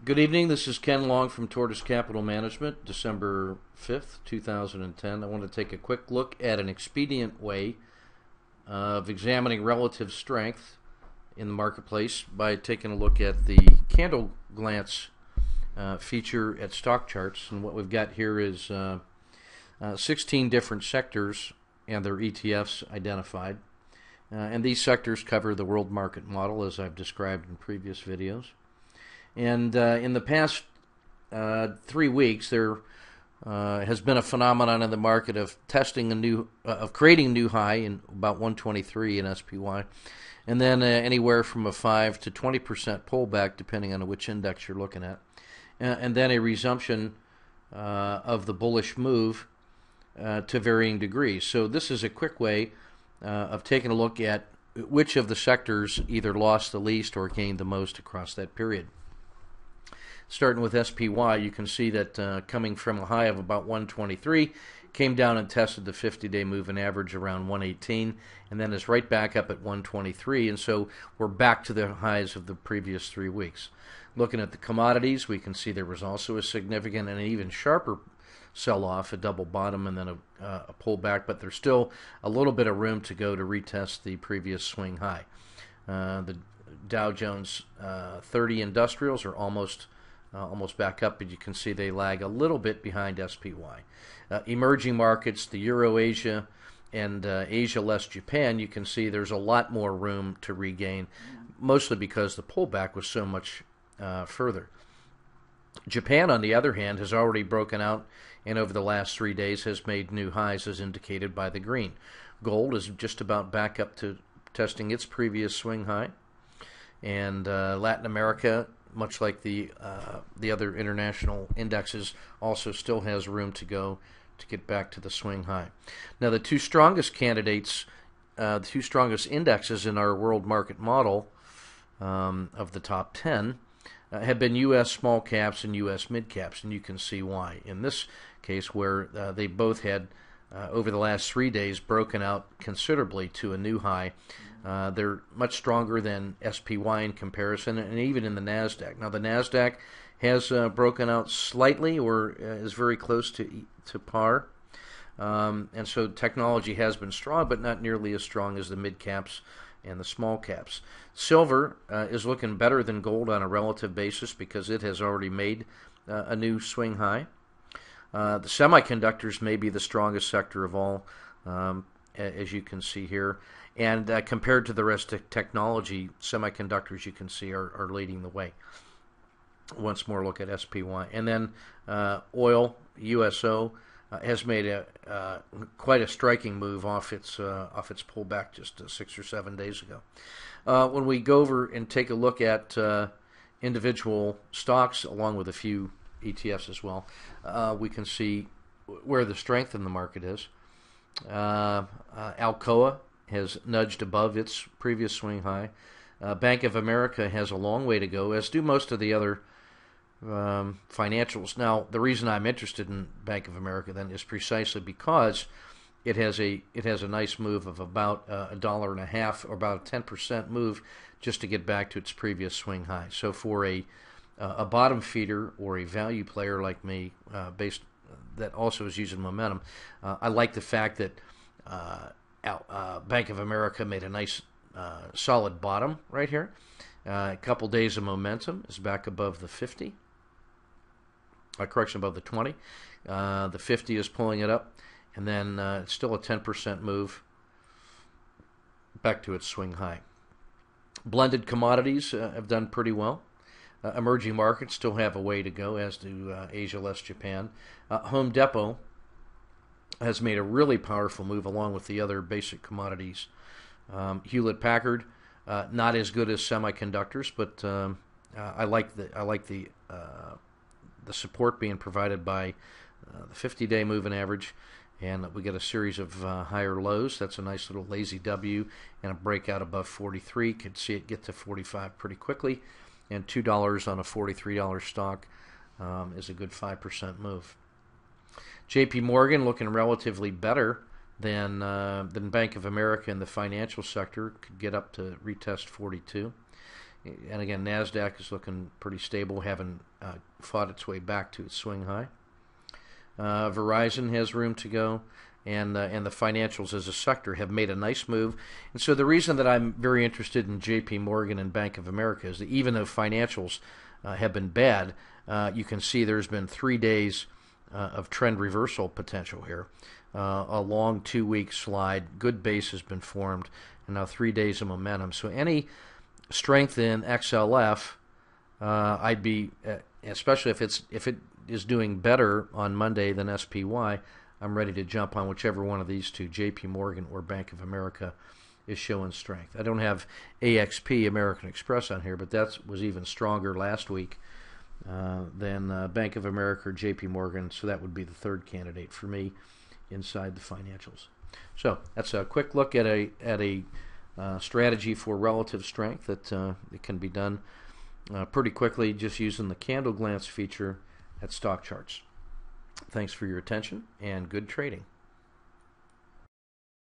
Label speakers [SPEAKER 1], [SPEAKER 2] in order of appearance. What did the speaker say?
[SPEAKER 1] Good evening. This is Ken Long from Tortoise Capital Management, December 5th, 2010. I want to take a quick look at an expedient way of examining relative strength in the marketplace by taking a look at the candle glance feature at stock charts. And what we've got here is 16 different sectors and their ETFs identified. And these sectors cover the world market model as I've described in previous videos. And in the past 3 weeks, there has been a phenomenon in the market of creating a new high in about 123 in SPY, and then anywhere from a 5 to 20% pullback, depending on which index you're looking at, and then a resumption of the bullish move to varying degrees. So this is a quick way of taking a look at which of the sectors either lost the least or gained the most across that period. Starting with SPY, you can see that coming from a high of about 123, came down and tested the 50-day moving average around 118, and then is right back up at 123, and so we're back to the highs of the previous 3 weeks. Looking at the commodities, we can see there was also a significant and an even sharper sell-off, a double bottom and then a pullback, but there's still a little bit of room to go to retest the previous swing high. The Dow Jones 30 industrials are almost back up, but you can see they lag a little bit behind SPY. Emerging markets, the Euro Asia and Asia less Japan, you can see there's a lot more room to regain, mostly because the pullback was so much further. Japan, on the other hand, has already broken out and over the last 3 days has made new highs as indicated by the green. Gold is just about back up to testing its previous swing high. And Latin America, much like the other international indexes, also still has room to go to get back to the swing high. Now, the two strongest candidates, the two strongest indexes in our world market model of the top 10 have been U.S. small caps and U.S. mid caps, and you can see why. In this case, where they both had, over the last 3 days, broken out considerably to a new high, they're much stronger than SPY in comparison, and even in the NASDAQ. Now, the NASDAQ has broken out slightly, or is very close to par, and so technology has been strong, but not nearly as strong as the mid caps and the small caps. Silver is looking better than gold on a relative basis because it has already made a new swing high. The semiconductors may be the strongest sector of all, as you can see here. And compared to the rest of technology, semiconductors, you can see, are leading the way. Once more, look at SPY. And then oil, USO, has made quite a striking move off its pullback just 6 or 7 days ago. When we go over and take a look at individual stocks, along with a few ETFs as well, we can see where the strength in the market is. Alcoa has nudged above its previous swing high. Bank of America has a long way to go, as do most of the other financials. Now, the reason I'm interested in Bank of America then is precisely because it has a nice move of about $1.50, or about a 10% move, just to get back to its previous swing high. So for a bottom feeder or a value player like me, that also is using momentum, I like the fact that Bank of America made a nice solid bottom right here. A couple days of momentum is back above the 50. Correction, above the 20. The 50 is pulling it up, and then it's still a 10% move back to its swing high. Blended commodities have done pretty well. Emerging markets still have a way to go, as do Asia less Japan. Home Depot has made a really powerful move along with the other basic commodities. Hewlett Packard, not as good as semiconductors, but I like the support being provided by the 50-day moving average, and we get a series of higher lows. That's a nice little lazy W, and a breakout above 43. Could see it get to 45 pretty quickly, and $2 on a $43 stock is a good 5% move. J.P. Morgan looking relatively better than Bank of America in the financial sector, could get up to retest 42. And again, NASDAQ is looking pretty stable, having fought its way back to its swing high. Verizon has room to go, and the financials as a sector have made a nice move. And so the reason that I'm very interested in J.P. Morgan and Bank of America is that even though financials have been bad, you can see there's been 3 days of trend reversal potential here. A long 2-week slide, good base has been formed, and now 3 days of momentum. So any strength in XLF, I'd be, especially if it is doing better on Monday than SPY, I'm ready to jump on whichever one of these two, J.P. Morgan or Bank of America, is showing strength. I don't have AXP, American Express, on here, but that was even stronger last week than Bank of America or J.P. Morgan, so that would be the third candidate for me inside the financials. So that's a quick look at a strategy for relative strength that it can be done pretty quickly just using the candle glance feature at stock charts. Thanks for your attention and good trading.